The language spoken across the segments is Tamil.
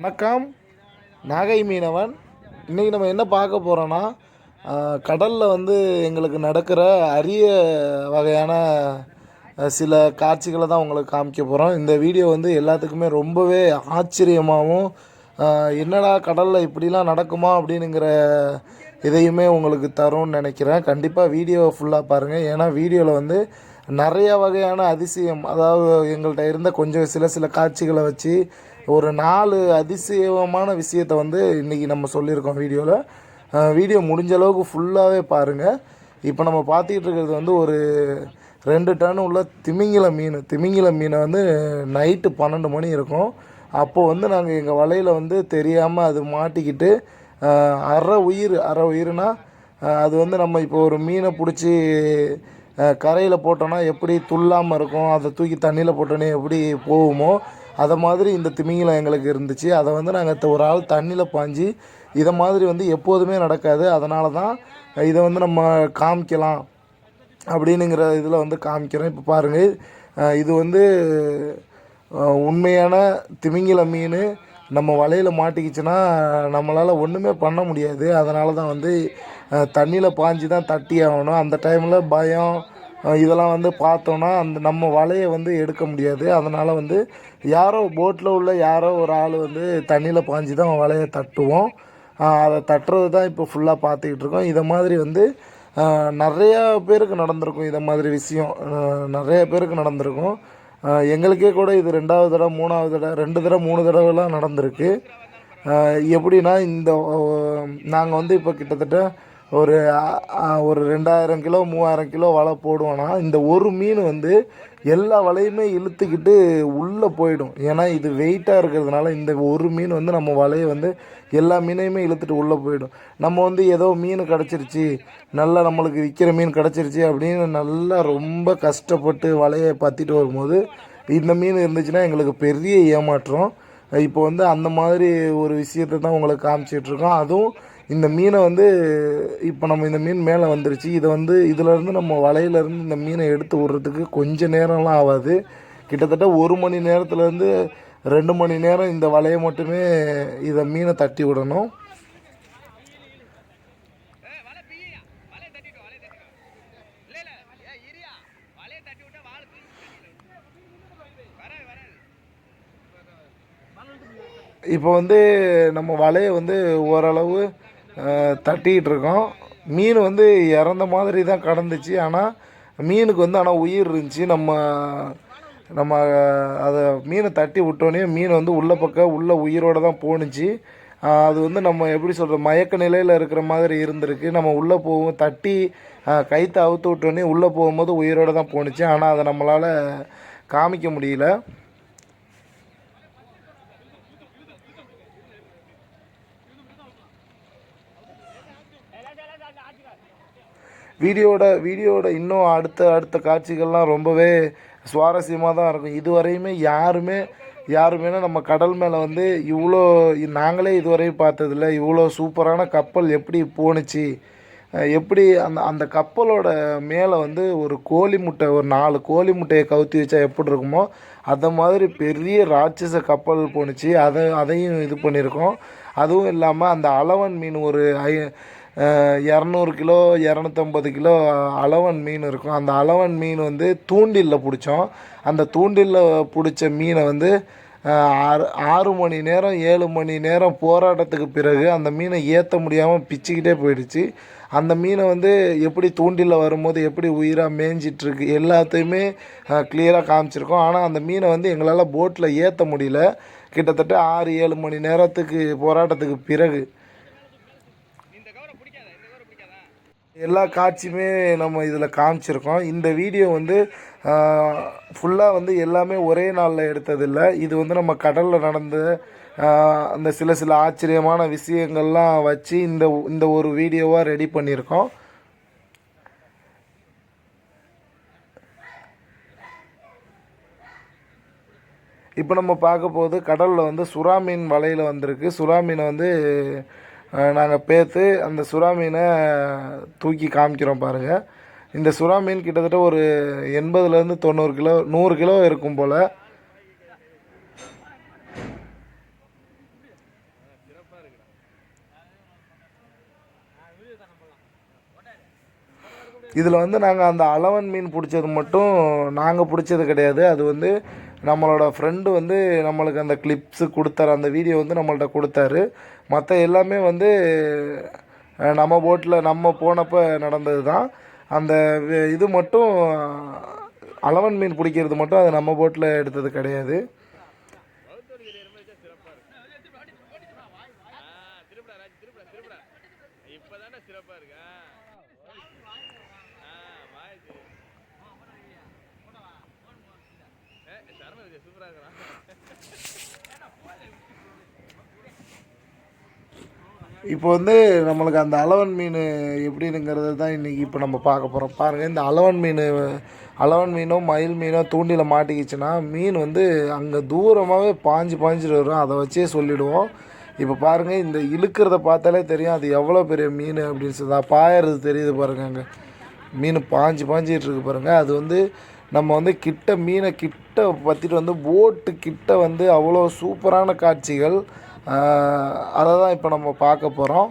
வணக்கம். நாகை மீனவன். இன்றைக்கி நம்ம என்ன பார்க்க போகிறோன்னா, கடலில் வந்து எங்களுக்கு நடக்கிற அரிய வகையான சில காட்சிகளை தான் உங்களுக்கு காமிக்க போகிறோம். இந்த வீடியோ வந்து எல்லாத்துக்குமே ரொம்பவே ஆச்சரியமாகவும், என்னடா கடலில் இப்படிலாம் நடக்குமா அப்படின்னுங்கிற இதையுமே உங்களுக்கு தரும்னு நினைக்கிறேன். கண்டிப்பாக வீடியோவை ஃபுல்லாக பாருங்கள். ஏன்னா வீடியோவில் வந்து நிறைய வகையான அதிசயம், அதாவது எங்கள்கிட்ட இருந்த கொஞ்சம் சில காட்சிகளை வச்சு ஒரு 4 அதிசயமான விஷயத்தை வந்து இன்றைக்கி நம்ம சொல்லியிருக்கோம் வீடியோவில். வீடியோ முடிஞ்ச அளவுக்கு ஃபுல்லாகவே பாருங்கள். இப்போ நம்ம பார்த்துக்கிட்டு இருக்கிறது வந்து ஒரு 2 டன் உள்ள திமிங்கில மீனை வந்து நைட்டு 12 மணி இருக்கும். அப்போது வந்து நாங்கள் எங்கள் வலையில் வந்து தெரியாமல் அது மாட்டிக்கிட்டு அரை உயிர்னா அது வந்து நம்ம இப்போ ஒரு மீனை பிடிச்சி கரையில் போட்டோன்னா எப்படி துள்ளாமல் இருக்கும், அதை தூக்கி தண்ணியில் போட்டோன்னே எப்படி போகுமோ அதை மாதிரி இந்த திமிங்கிலம் எங்களுக்கு இருந்துச்சு. அதை வந்து நாங்கள் ஒரு ஆள் தண்ணியில் பாய்ஞ்சி இதை மாதிரி வந்து எப்போதுமே நடக்காது. அதனால தான் இதை வந்து நம்ம காமிக்கலாம் அப்படின்னுங்கிற இதில் வந்து காமிக்கிறோம். இப்போ பாருங்கள், இது வந்து உண்மையான திமிங்கில மீன். நம்ம வலையில் மாட்டிக்கிச்சுன்னா நம்மளால் ஒன்றுமே பண்ண முடியாது. அதனால தான் வந்து தண்ணியில் பாய்ஞ்சி தான் தட்டி ஆகணும். அந்த டைமில் பயம் இதெல்லாம் வந்து பார்த்தோன்னா நம்ம வலையை வந்து எடுக்க முடியாது. அதனால் வந்து போட்டில் உள்ள யாரோ ஒரு ஆள் வந்து தண்ணியில் பாய்ஞ்சி தான் வலையை தட்டுவோம். அதை தட்டுறது தான் இப்போ ஃபுல்லாக பார்த்துக்கிட்டு இருக்கோம். இதை மாதிரி வந்து நிறையா பேருக்கு நடந்திருக்கும். இதை மாதிரி விஷயம் நிறைய பேருக்கு நடந்திருக்கும். எங்களுக்கே கூட இது 2வது தடவை 3வது தடவை 2 தடவை 3 தடவைலாம் நடந்திருக்கு. எப்படின்னா நாங்கள் வந்து இப்போ கிட்டத்தட்ட ஒரு 2000 கிலோ 3000 கிலோ வலை போடுவோன்னா இந்த ஒரு மீன் வந்து எல்லா வலையுமே இழுத்துக்கிட்டு உள்ளே போயிடும். ஏன்னா இது வெயிட்டாக இருக்கிறதுனால இந்த ஒரு மீன் வந்து நம்ம வலையை வந்து எல்லா மீனையுமே இழுத்துட்டு உள்ளே போயிடும். நம்ம வந்து ஏதோ மீன் கிடச்சிருச்சு, நல்லா நம்மளுக்கு விற்கிற மீன் கிடச்சிருச்சு அப்படின்னு நல்லா ரொம்ப கஷ்டப்பட்டு வலையை பற்றிட்டு வரும்போது இந்த மீன் இருந்துச்சுன்னா எங்களுக்கு பெரிய ஏமாற்றம். இப்போ வந்து அந்த மாதிரி ஒரு விஷயத்தை தான் உங்களுக்கு காமிச்சிட்ருக்கோம். அதுவும் இந்த மீனை வந்து இப்போ நம்ம இந்த மீன் மேலே வந்துருச்சு. இதை வந்து இதிலேருந்து நம்ம வலையிலேருந்து இந்த மீனை எடுத்து விட்றதுக்கு கொஞ்சம் நேரம்லாம் ஆகாது. கிட்டத்தட்ட 1 மணி நேரத்துலேருந்து 2 மணி நேரம் இந்த வலையை மட்டுமே இதை மீனை தட்டி விடணும். இப்போ வந்து நம்ம வலையை வந்து ஓரளவு தட்டிக்கிட்டு இருக்கோம். மீன் வந்து இறந்த மாதிரி தான் கடந்துச்சு. ஆனால் மீனுக்கு வந்து உயிர் இருந்துச்சு. நம்ம அதை மீனை தட்டி விட்டோன்னே மீன் வந்து உள்ள உயிரோடு தான் போணுச்சு. அது வந்து நம்ம எப்படி சொல்கிறது, மயக்க நிலையில் இருக்கிற மாதிரி இருந்திருக்கு. நம்ம உள்ளே போகும் தட்டி கைத்தை அவுத்து விட்டோன்னே உள்ளே போகும்போது உயிரோடு தான் போணுச்சு. ஆனால் அதை நம்மளால் காமிக்க முடியல. வீடியோட இன்னும் அடுத்த காட்சிகள்லாம் ரொம்பவே சுவாரஸ்யமாக தான் இருக்கும். இதுவரையுமே யாருமே நம்ம கடல் மேலே வந்து நாங்களே இதுவரையும் பார்த்ததில்ல. இவ்வளோ சூப்பரான கப்பல் எப்படி போணுச்சு, எப்படி அந்த கப்பலோட மேலே வந்து ஒரு கோழி முட்டை, ஒரு 4 கோழி முட்டையை கவுத்தி வச்சா எப்படி இருக்குமோ அந்த மாதிரி பெரிய ராட்சச கப்பல் போணுச்சு. அதையும் இது பண்ணியிருக்கோம். அதுவும் இல்லாமல் அந்த அளவன் மீன் ஒரு 200 கிலோ 250 கிலோ அளவன் மீன் இருக்கும். அந்த அளவன் மீன் வந்து தூண்டிலில் பிடிச்சோம். அந்த தூண்டிலில் பிடிச்ச மீனை வந்து 6 மணி நேரம் 7 மணி நேரம் போராட்டத்துக்கு பிறகு அந்த மீனை ஏற்ற முடியாமல் பிச்சுக்கிட்டே போயிடுச்சு. அந்த மீனை வந்து எப்படி தூண்டிலில் வரும்போது எப்படி உயிராக மேய்ஞ்சிட்ருக்கு எல்லாத்தையுமே கிளியராக காமிச்சிருக்கோம். ஆனால் அந்த மீனை வந்து எங்களால் போட்டில் ஏற்ற முடியல. கிட்டத்தட்ட 6-7 மணி நேரத்துக்கு போராட்டத்துக்கு பிறகு எல்லா காட்சியுமே நம்ம இதில் காமிச்சிருக்கோம். இந்த வீடியோ வந்து ஃபுல்லாக வந்து எல்லாமே ஒரே நாளில் எடுத்ததில்லை. இது வந்து நம்ம கடலில் நடந்த அந்த சில ஆச்சரியமான விஷயங்கள்லாம் வச்சு இந்த ஒரு வீடியோவாக ரெடி பண்ணியிருக்கோம். இப்போ நம்ம பார்க்க போது கடலில் வந்து சுறா மீன் வலையில் வந்திருக்கு. சுறா மீனை வந்து நாங்கள் பேர்த்து அந்த சுறா மீனை தூக்கி காமிக்கிறோம் பாருங்கள். இந்த சுறா மீன் கிட்டத்தட்ட ஒரு 80லேருந்து 90 கிலோ 100 கிலோ இருக்கும் போல். இதில் வந்து நாங்கள் அந்த அளவன் மீன் பிடிச்சது மட்டும் நாங்கள் பிடிச்சது கிடையாது. அது வந்து நம்மளோட ஃப்ரெண்டு வந்து நம்மளுக்கு அந்த கிளிப்ஸு கொடுத்தாரு, அந்த வீடியோ வந்து நம்மள்ட்ட கொடுத்தாரு. மற்ற எல்லாமே வந்து நம்ம போட்டில் நம்ம போனப்போ நடந்தது தான். அந்த இது மட்டும் அளவன் மீன் பிடிக்கிறது மட்டும் அது நம்ம போட்டில் எடுத்தது கிடையாது. இப்போ வந்து நம்மளுக்கு அந்த அளவன் மீன் எப்படிங்கிறது தான் இன்றைக்கி இப்போ நம்ம பார்க்க போகிறோம். பாருங்கள், இந்த அளவன் மீனோ மயில் மீனோ தூண்டில் மாட்டிக்கிச்சுன்னா மீன் வந்து அங்கே தூரமாகவே பாஞ்சிட்டு வரும். அதை வச்சே சொல்லிவிடுவோம். இப்போ பாருங்கள், இந்த இழுக்கிறத பார்த்தாலே தெரியும் அது எவ்வளோ பெரிய மீன் அப்படின்னு சொல்லி பாயறது தெரியுது பாருங்கள். அங்கே மீன் பாஞ்சிட்டு இருக்கு பாருங்கள். அது வந்து நம்ம வந்து மீனை கிட்ட பற்றிட்டு வந்து போட்டு கிட்ட வந்து அவ்வளோ சூப்பரான காட்சிகள். அதை தான் இப்போ நம்ம பார்க்க போகிறோம்.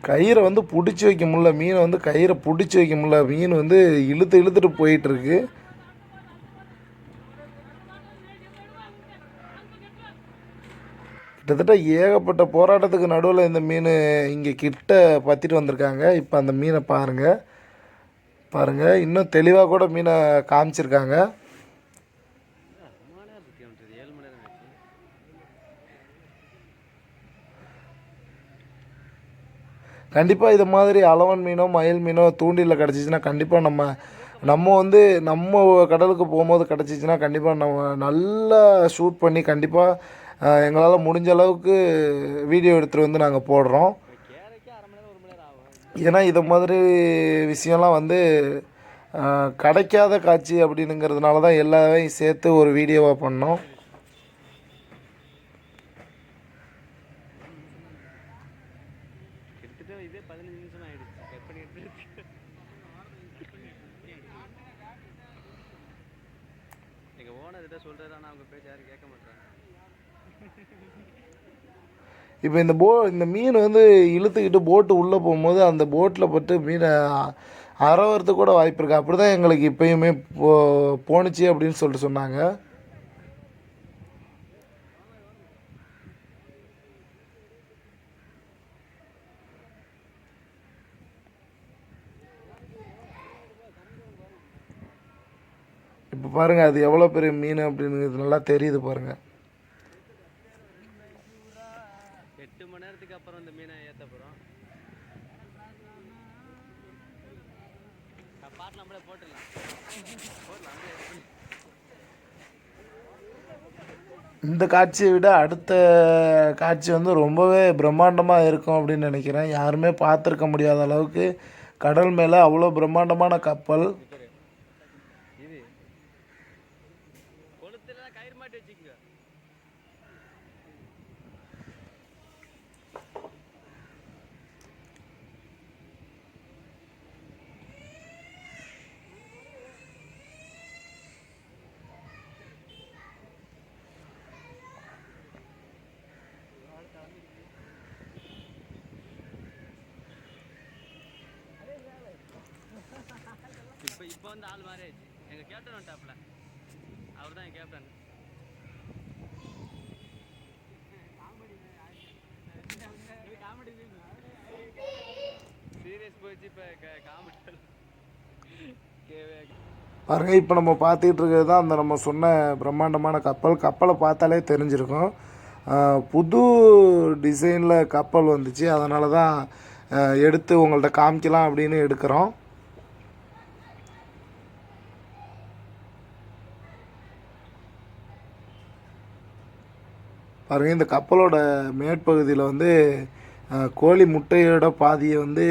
கயிறை வந்து பிடிச்சி வைக்க முடியல, மீனை வந்து கயிறை பிடிச்சி வைக்க முடியல. மீன் வந்து இழுத்துட்டு போயிட்டுருக்கு. கிட்டத்தட்ட ஏகப்பட்ட போராட்டத்துக்கு நடுவில் இந்த மீன் இங்கே கிட்ட பற்றிட்டு வந்திருக்காங்க. இப்போ அந்த மீனை பாருங்கள், இன்னும் தெளிவாக கூட மீனை காமிச்சிருக்காங்க. கண்டிப்பாக இது மாதிரி அளவன் மீனோ மயில் மீனோ தூண்டிலில் கிடச்சிச்சின்னா கண்டிப்பாக நம்ம வந்து நம்ம கடலுக்கு போகும்போது கிடச்சிச்சின்னா கண்டிப்பாக நம்ம நல்லா ஷூட் பண்ணி கண்டிப்பாக எங்களால் முடிஞ்ச அளவுக்கு வீடியோ எடுத்துகிட்டு வந்து நாங்கள் போடுறோம். ஏன்னா இதை மாதிரி விஷயம்லாம் வந்து கிடைக்காத காட்சி அப்படிங்கிறதுனால தான் எல்லாரையும் சேர்த்து ஒரு வீடியோவாக பண்ணோம். இதே 15 நிமிஷம் ஆயிடுச்சு கட் பண்ணி எடுத்து. எங்கள் ஓனர் இதை சொல்கிறாரு, ஆனால் அவங்க பேச்சு யாரும் கேட்க மாட்டாங்க. இப்போ இந்த மீன் வந்து இழுத்துக்கிட்டு போட்டு உள்ளே போகும்போது அந்த போட்டில் பட்டு மீனை அறவறதுக்கு கூட வாய்ப்பு இருக்குது. அப்படி தான் எங்களுக்கு இப்போயுமே போணுச்சு அப்படின்னு சொல்லிட்டு சொன்னாங்க. இப்போ பாருங்கள், அது எவ்வளோ பெரிய மீன் அப்படிங்கிறது நல்லா தெரியுது பாருங்கள். 8 மணி நேரத்துக்கு அப்புறம் இந்த மீனை ஏற்ற போகிறோம். பாட்டு நம்மளே போட்டுடலாம். இந்த காட்சியை விட அடுத்த காட்சி வந்து ரொம்பவே பிரம்மாண்டமாக இருக்கும் அப்படின்னு நினைக்கிறேன். யாருமே பார்த்துருக்க முடியாத அளவுக்கு கடல் மேலே அவ்வளோ பிரம்மாண்டமான கப்பல். இப்போ வந்து ஆள் மாறி ஆயிடுச்சு. எங்கள் கேப்டன் வந்துட்டாப்புல, அவர் தான் என் கேப்டன். சீரியஸ் போயிடுச்சு இப்போ காமெடி. பாருங்கள், இப்போ நம்ம பார்த்துக்கிட்டு இருக்கிறது தான் அந்த நம்ம சொன்ன பிரம்மாண்டமான கப்பலை பார்த்தாலே தெரிஞ்சிருக்கும். புது டிசைனில் கப்பல் வந்துச்சு, அதனால தான் எடுத்து உங்கள்கிட்ட காமிக்கலாம் அப்படின்னு எடுக்கிறோம். பாருங்கள், இந்த கப்பலோட மேற்பகுதியில் வந்து கோழி முட்டையோட பாதியை வந்து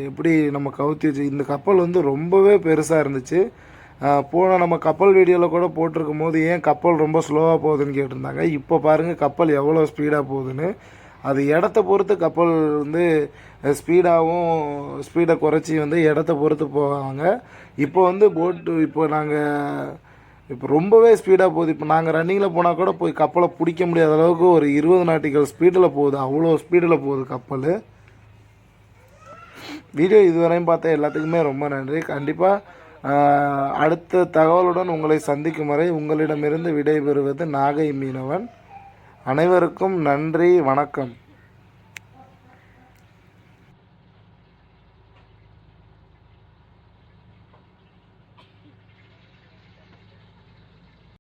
எப்படி நம்ம கவுத்தி வச்சு, இந்த கப்பல் வந்து ரொம்பவே பெருசாக இருந்துச்சு. போன நம்ம கப்பல் வீடியோவில் கூட போட்டிருக்கும் போது ஏன் கப்பல் ரொம்ப ஸ்லோவாக போகுதுன்னு கேட்டிருந்தாங்க. இப்போ பாருங்கள் கப்பல் எவ்வளோ ஸ்பீடாக போகுதுன்னு. அது இடத்த பொறுத்து கப்பல் வந்து ஸ்பீடை குறைச்சி வந்து இடத்த பொறுத்து போவாங்க. இப்போ வந்து இப்போ நாங்கள் இப்போ ரொம்பவே ஸ்பீடாக போகுது. இப்போ நாங்கள் ரன்னிங்கில் போனால் கூட போய் கப்பலை பிடிக்க முடியாத அளவுக்கு ஒரு 20 நாட்டிக்கல் ஸ்பீடில் போகுது. அவ்வளோ ஸ்பீடில் போகுது கப்பல். வீடியோ இதுவரையும் பார்த்த எல்லாத்துக்குமே ரொம்ப நன்றி. கண்டிப்பாக அடுத்த தகவலுடன் உங்களை சந்திக்கும் வரை உங்களிடமிருந்து விடைபெறுவது நாகை மீனவன். அனைவருக்கும் நன்றி, வணக்கம்.